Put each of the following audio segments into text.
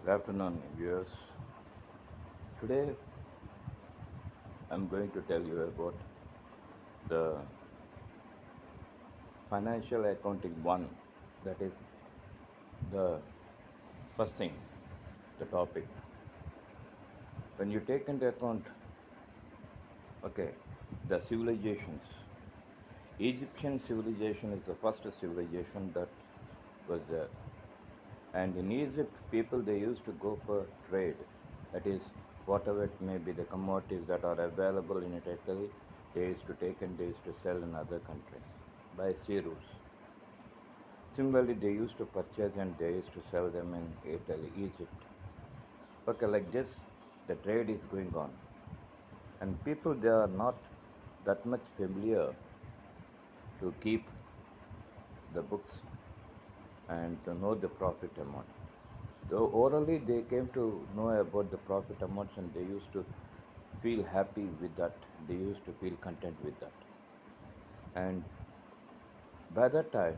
Good afternoon, viewers. Today I'm going to tell you about the financial accounting one. That is the first thing, the topic. When you take into account, okay, the civilizations. Egyptian civilization is the first civilization that was there. And in Egypt, people they used to go for trade. That is, whatever it may be, the commodities that are available in Italy, they used to take and they used to sell in other countries by sea routes. Similarly, they used to purchase and they used to sell them in Italy, Egypt. Okay, like this, the trade is going on, and people they are not that much familiar to keep the books and to know the profit amount. Though orally they came to know about the profit amounts and they used to feel happy with that. They used to feel content with that. And by that time,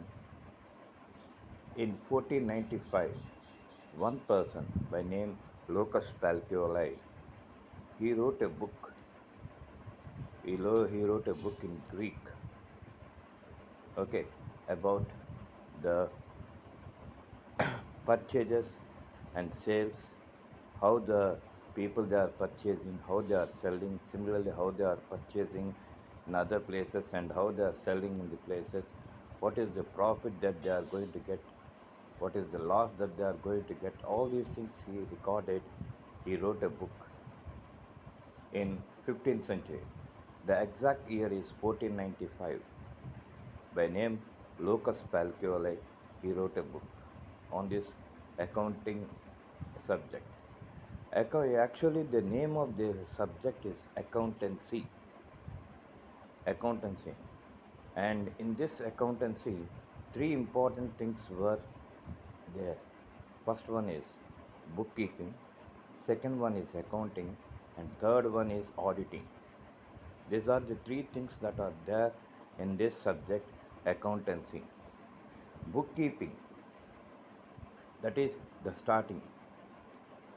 in 1495, one person by name Locus Palciolai, he wrote a book. He wrote a book in Greek, okay, about the purchases and sales, how the people they are purchasing, how they are selling, similarly how they are purchasing in other places and how they are selling in the places, what is the profit that they are going to get, what is the loss that they are going to get, all these things he recorded. He wrote a book in 15th century. The exact year is 1495. By name Locus Palciolai, he wrote a book on this accounting subject. Actually, the name of the subject is accountancy. And in this accountancy, three important things were there. First one is bookkeeping, second one is accounting, and third one is auditing. These are the three things that are there in this subject, accountancy. Bookkeeping, that is the starting.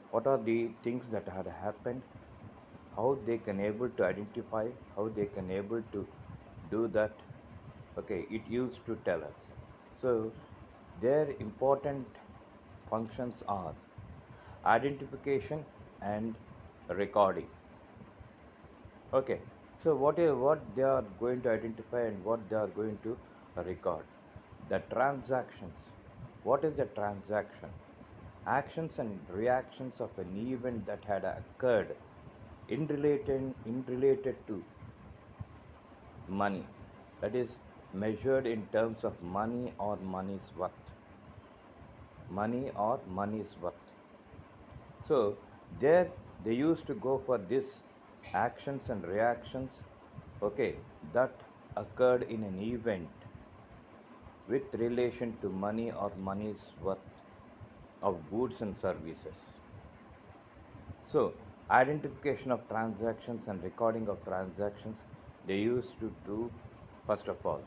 What are the things that had happened? How they can able to identify? How they can able to do that? Okay, it used to tell us. So their important functions are identification and recording. Okay, so what they are going to identify and what they are going to record? The transactions. What is a transaction? Actions and reactions of an event that had occurred in related to money. That is measured in terms of money or money's worth. Money or money's worth. So there they used to go for this actions and reactions, okay, that occurred in an event with relation to money or money's worth of goods and services. So identification of transactions and recording of transactions they used to do first of all.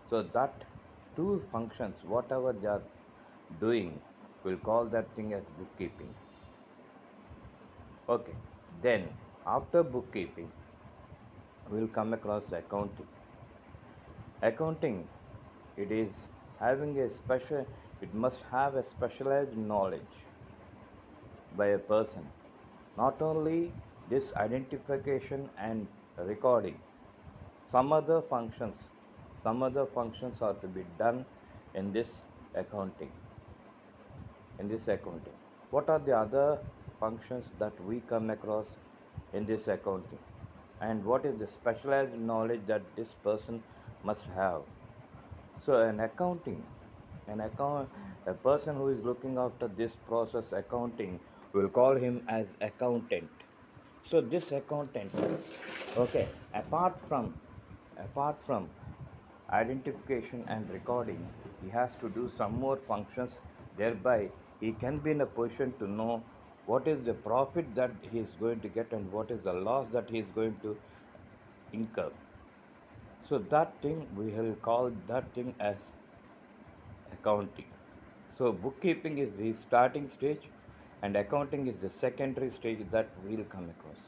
So that two functions, whatever they are doing, we'll call that thing as bookkeeping. Okay, then after bookkeeping, we'll come across accounting. Accounting, it is having a special, it must have a specialized knowledge by a person. Not only this identification and recording, some other functions, some other functions are to be done in this accounting. In this accounting, what are the other functions that we come across in this accounting? And what is the specialized knowledge that this person must have? So a person who is looking after this process accounting, will call him as accountant. So this accountant, okay, apart from identification and recording, he has to do some more functions. Thereby, he can be in a position to know what is the profit that he is going to get and what is the loss that he is going to incur. So that thing we will call that thing as accounting. So bookkeeping is the starting stage, and accounting is the secondary stage that we'll come across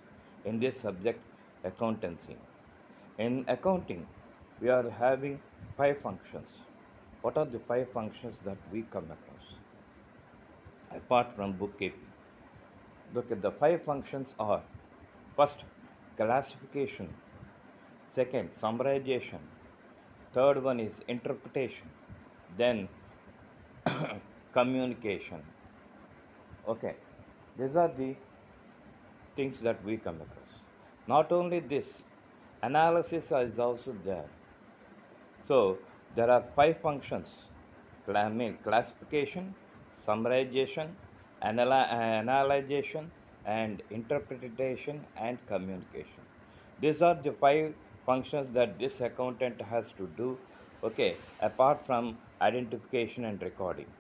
in this subject, accountancy. In accounting, we are having 5 functions. What are the 5 functions that we come across apart from bookkeeping? Look at the 5 functions are: first, classification; second, summarization; third one is interpretation; then communication. Okay, these are the things that we come across. Not only this, analysis is also there. So there are 5 functions: classification, summarization, analyzation, and interpretation and communication. These are the 5 functions that this accountant has to do. Okay, apart from identification and recording.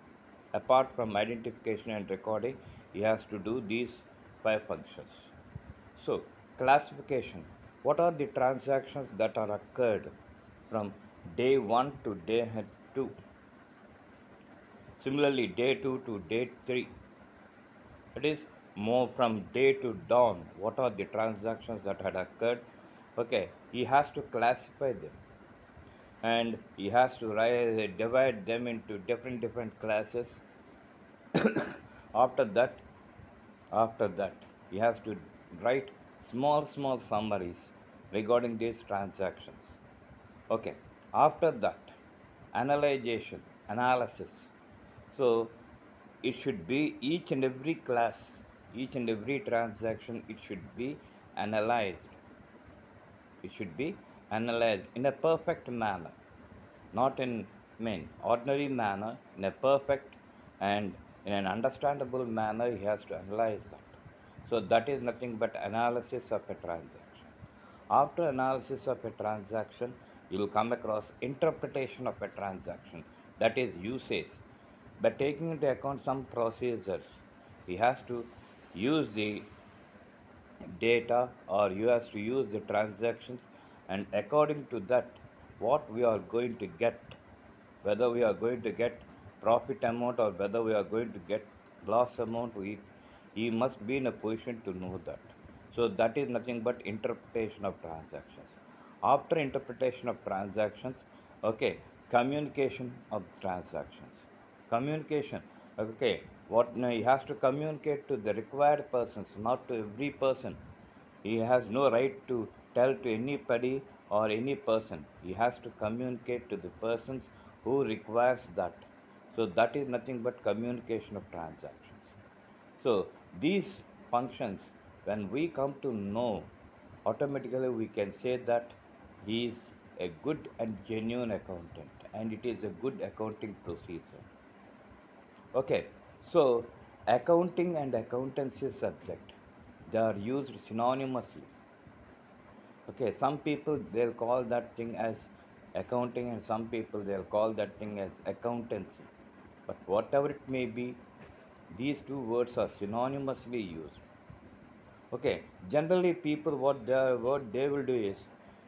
Apart from identification and recording, he has to do these 5 functions. So, classification. What are the transactions that are occurred from day 1 to day 2? Similarly, day 2 to day 3. It is more from day to dawn. What are the transactions that had occurred? Okay, he has to classify them, and he has to divide them into different classes. after that After that, he has to write small summaries regarding these transactions. Okay. After that, analysis. So it should be each and every class, each and every transaction, it should be analyzed. It should be analyzed in a perfect manner, not in ordinary manner, in a perfect and in an understandable manner. He has to analyze that. So that is nothing but analysis of a transaction. After analysis of a transaction, you will come across interpretation of a transaction, that is usage. By taking into account some procedures, he has to use the data, or you have to use the transactions, and according to that, what we are going to get, whether we are going to get profit amount or whether we are going to get loss amount, he must be in a position to know that. So that is nothing but interpretation of transactions. After interpretation of transactions, okay, communication of transactions. Communication, okay, what he has to communicate to the required persons, not to every person. He has no right to tell to anybody or any person. He has to communicate to the persons who requires that. So that is nothing but communication of transactions. So these functions, when we come to know, automatically we can say that he is a good and genuine accountant, and it is a good accounting procedure. Okay, so accounting and accountancy subject, they are used synonymously. Okay, some people they'll call that thing as accounting, and some people they'll call that thing as accountancy. But whatever it may be, these two words are synonymously used. Okay, generally people what they will do is,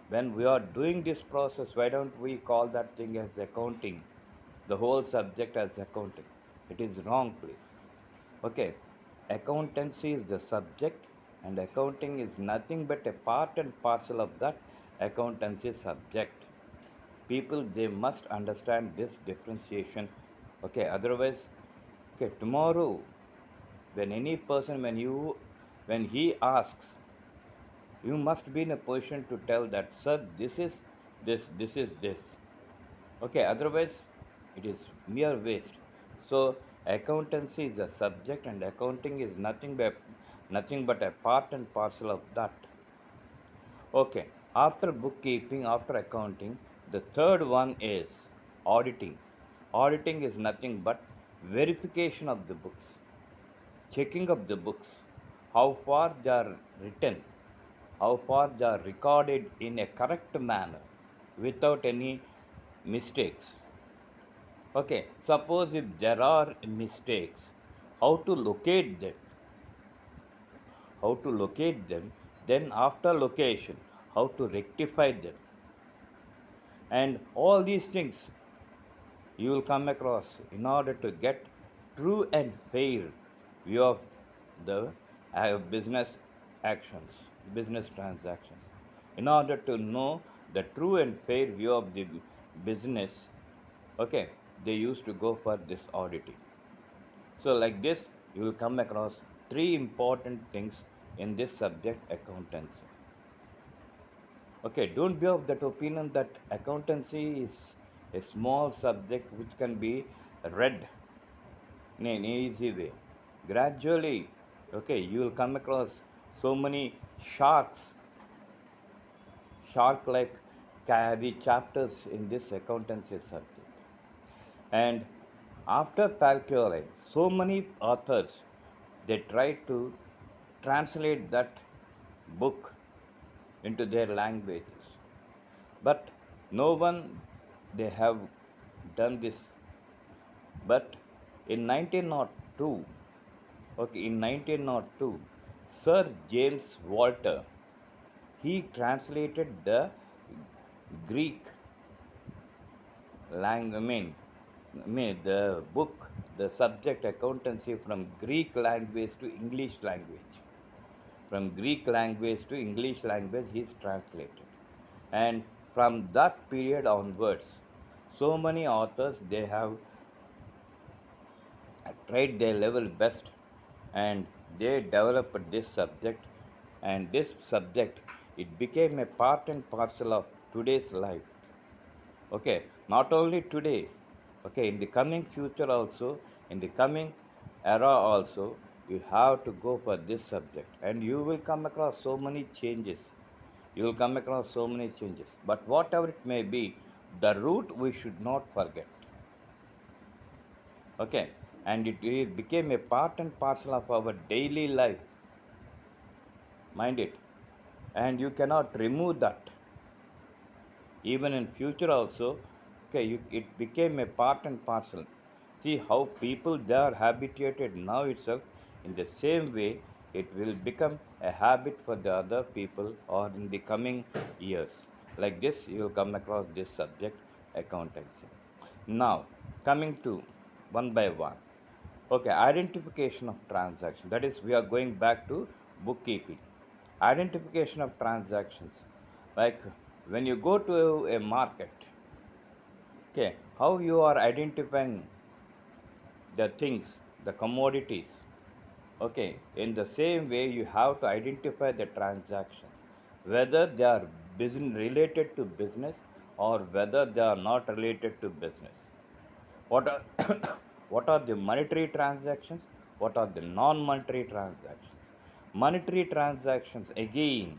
when we are doing this process, why don't we call that thing as accounting, the whole subject as accounting? It is wrong, please. Okay, accountancy is the subject, and accounting is nothing but a part and parcel of that accountancy subject. People, they must understand this differentiation. Okay, otherwise, okay, tomorrow, when any person, when he asks, you must be in a position to tell that, sir, this is this is this. Okay, otherwise, it is mere waste. So, accountancy is a subject, and accounting is nothing but a part and parcel of that. Okay, after bookkeeping, after accounting, the third one is auditing. Auditing is nothing but verification of the books, checking of the books, how far they are written, how far they are recorded in a correct manner without any mistakes. Okay, suppose if there are mistakes, how to locate them, how to locate them, then after location, how to rectify them, and all these things you will come across in order to get true and fair view of the business actions, business transactions. In order to know the true and fair view of the business, okay, they used to go for this auditing. So, like this, you will come across three important things in this subject, accountancy. Okay, don't be of that opinion that accountancy is a small subject which can be read in an easy way. Gradually, okay, you will come across so many sharks, shark like carry chapters in this accountancy subject. And after Palcurei, so many authors they try to translate that book into their languages, but no one they have done this. But in 1902, okay, in 1902, Sir James Walter he translated the Greek language. The book, the subject accountancy from Greek language to English language. From Greek language to English language, he is translated. And from that period onwards, so many authors they have tried their level best and they developed this subject, and this subject it became a part and parcel of today's life. Okay, not only today, okay, in the coming future also, in the coming era also, you have to go for this subject and you will come across so many changes. You will come across so many changes, but whatever it may be, the root we should not forget. Okay, and it became a part and parcel of our daily life, mind it, and you cannot remove that even in future also. Okay, it became a part and parcel. See how people they are habituated now itself, in the same way it will become a habit for the other people or in the coming years. Like this you will come across this subject, accountancy. Now coming to one by one. Okay, identification of transaction, that is we are going back to bookkeeping. Identification of transactions, like when you go to a market, okay, how you are identifying the things, the commodities. Okay, in the same way you have to identify the transactions, whether they are business related to business or whether they are not related to business. What are what are the monetary transactions, what are the non monetary transactions? Monetary transactions, again,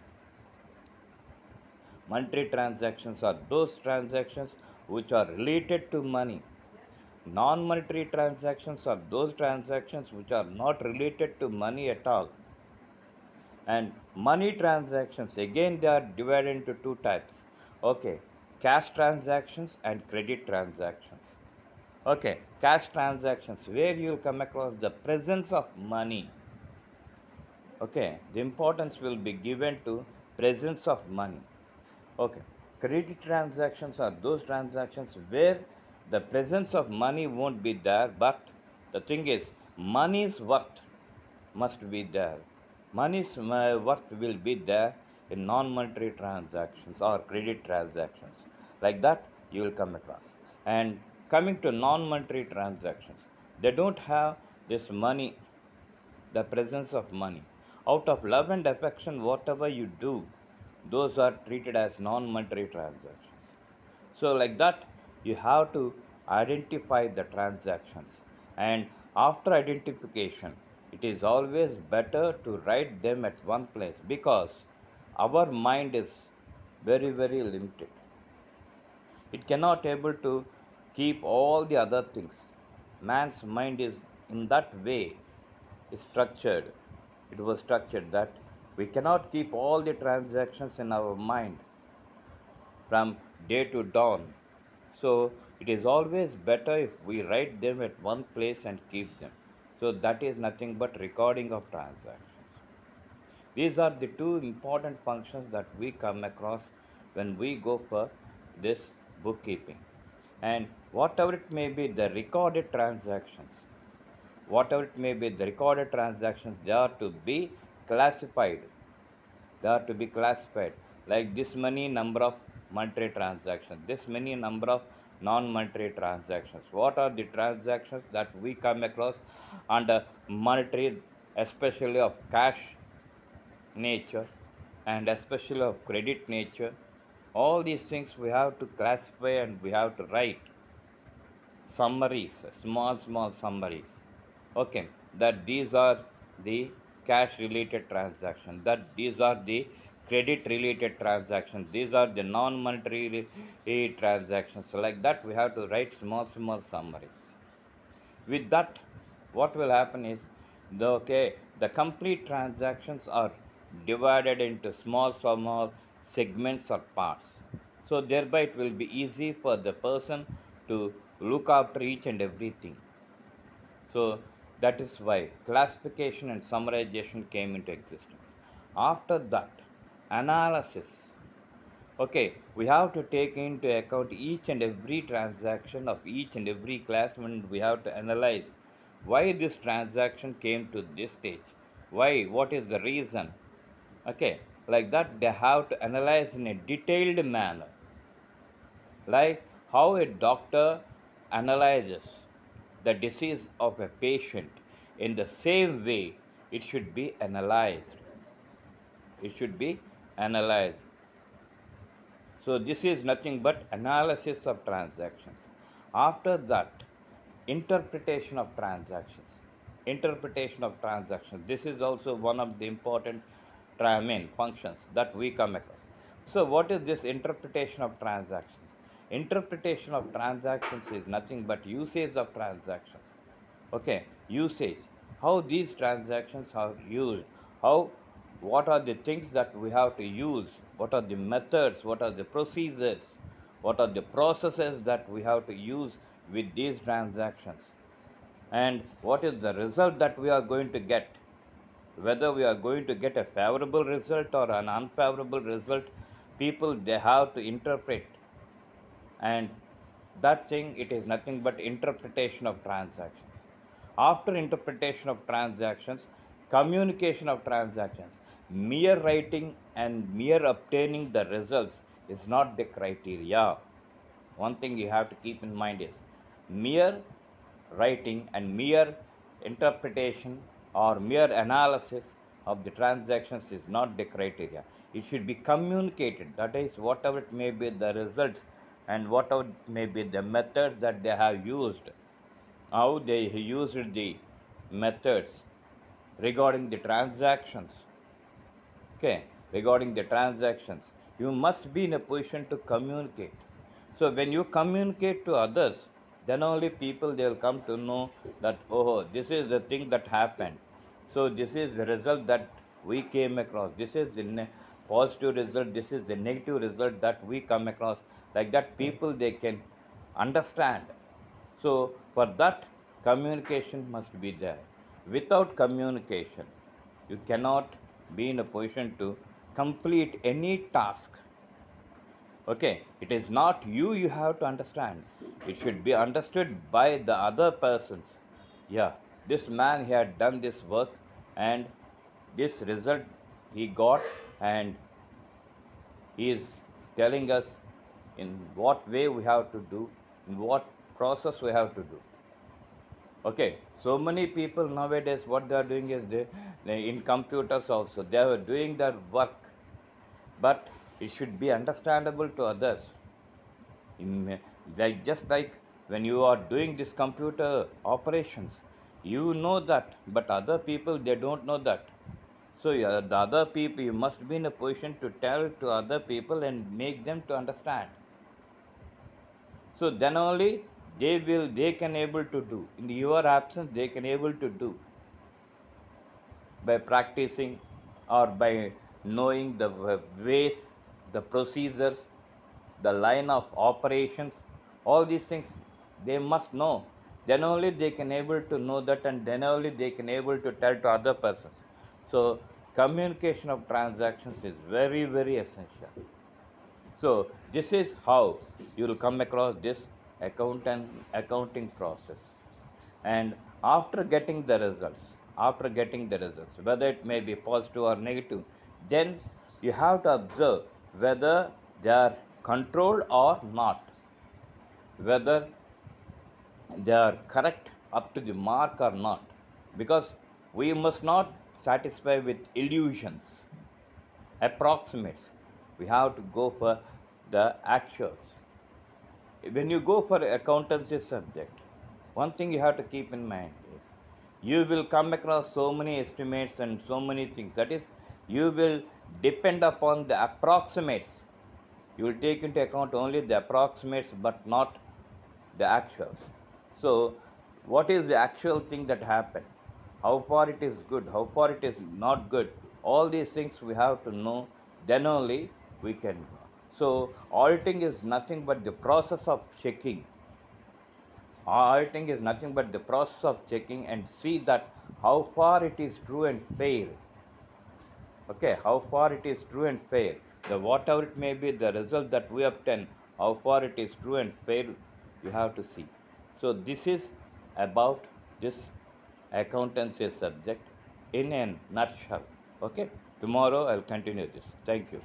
monetary transactions are those transactions which are related to money. Non monetary transactions are those transactions which are not related to money at all. And money transactions, again, they are divided into two types. Okay, cash transactions and credit transactions. Okay, cash transactions, where you will come across the presence of money. Okay, the importance will be given to presence of money. Okay, credit transactions are those transactions where the presence of money won't be there, but the thing is, money's worth must be there. Money's worth will be there in non-monetary transactions or credit transactions. Like that, you will come across. And coming to non-monetary transactions, they don't have this money, the presence of money. Out of love and affection, whatever you do, those are treated as non monetary transactions. So, like that, you have to identify the transactions. And after identification, it is always better to write them at one place because our mind is very, very limited. It cannot able to keep all the other things. Man's mind is in that way structured. It was structured that we cannot keep all the transactions in our mind from day to dawn. So it is always better if we write them at one place and keep them. So that is nothing but recording of transactions. These are the two important functions that we come across when we go for this bookkeeping. And whatever it may be, the recorded transactions. whatever it may be, the recorded transactions, they are to be classified. They are to be classified like this many number of monetary transactions, this many number of non-monetary transactions. What are the transactions that we come across under monetary, especially of cash nature and especially of credit nature? All these things we have to classify and we have to write summaries, small summaries. Okay, that these are the cash related transactions, that these are the credit related transactions, these are the non monetary transactions. So like that we have to write small summaries. With that, what will happen is the complete transactions are divided into small segments or parts. So thereby it will be easy for the person to look after each and everything. So that is why classification and summarization came into existence. After that, analysis. Okay, we have to take into account each and every transaction of each and every class, and we have to analyze why this transaction came to this stage. Why? What is the reason? Okay, like that they have to analyze in a detailed manner, like how a doctor analyzes the disease of a patient. In the same way, it should be analyzed. It should be analyzed. So this is nothing but analysis of transactions. After that, interpretation of transactions. Interpretation of transactions. This is also one of the important functions that we come across. So what is this interpretation of transactions? Interpretation of transactions is nothing but usage of transactions. Okay, usage. How these transactions are used. How, what are the things that we have to use, what are the methods, what are the procedures, what are the processes that we have to use with these transactions, and what is the result that we are going to get, whether we are going to get a favorable result or an unfavorable result. People, they have to interpret, and that thing, it is nothing but interpretation of transactions. After interpretation of transactions, communication of transactions. Mere writing and mere obtaining the results is not the criteria. One thing you have to keep in mind is mere writing and mere interpretation or mere analysis of the transactions is not the criteria. It should be communicated. That is, whatever it may be the results and whatever it may be the methods that they have used, how they used the methods regarding the transactions. Okay, regarding the transactions, you must be in a position to communicate. So when you communicate to others, then only people, they will come to know that, oh, this is the thing that happened. So this is the result that we came across. This is the positive result. This is the negative result that we come across. Like that, people, they can understand. So for that, communication must be there. Without communication, you cannot be in a position to complete any task. Okay, it is not you, you have to understand. It should be understood by the other persons. Yeah, this man, he had done this work, and this result he got, and he is telling us in what way we have to do, in what process we have to do. Okay, so many people nowadays, what they are doing is they in computers also they are doing their work, but it should be understandable to others. Like just like when you are doing this computer operations, you know that, but other people, they don't know that. So yeah, the other people, you must be in a position to tell to other people and make them to understand. So then only they can able to do. In your absence, they can able to do by practicing or by knowing the ways, the procedures, the line of operations, all these things they must know. Then only they can able to know that, and then only they can able to tell to other persons. So communication of transactions is very essential. So this is how you will come across this accounting process. And After getting the results, whether it may be positive or negative, then you have to observe whether they are controlled or not, whether they are correct up to the mark or not, because we must not satisfy with illusions, approximates. We have to go for the actuals. When you go for accountancy subject, one thing you have to keep in mind is you will come across so many estimates and so many things. That is, you will depend upon the approximates. You will take into account only the approximates but not the actuals. So, what is the actual thing that happened? How far it is good, how far it is not good, all these things we have to know, then only we can go. So, auditing is nothing but the process of checking. Auditing is nothing but the process of checking and see that how far it is true and fair. Okay, how far it is true and fair. The whatever it may be, the result that we obtain, how far it is true and fair, you have to see. So this is about this accountancy subject in a nutshell. Okay, tomorrow I'll continue this. Thank you.